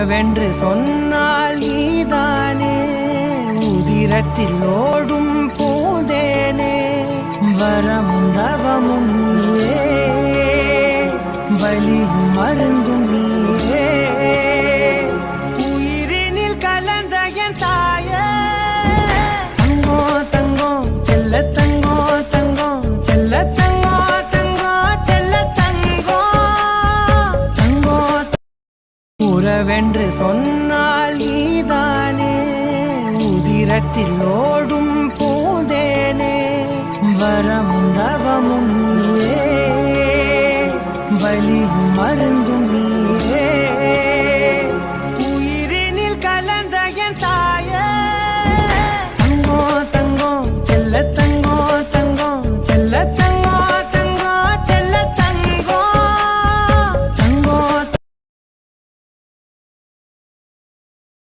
உறவென்று சொன்னால் நீதானே, உதிரத்தில் ஓடும் பூந்தேனே, வரமும் தவமும் நீயே, பலியும் மருந்தும் நீயே, உயிரினில் கலந்த என் தாயே. தங்கோ தங்கோ செல்ல தங்கோ தங்கோ செல்ல தங்கோ தங்கோ செல்ல தங்கோ தங்கோ. உறவென்று சொன்னால் நீதானே, உதிரத்தில் ஓடும் பூந்தேனே, வரமும் தவமும் நீயே, பலியும் மருந்து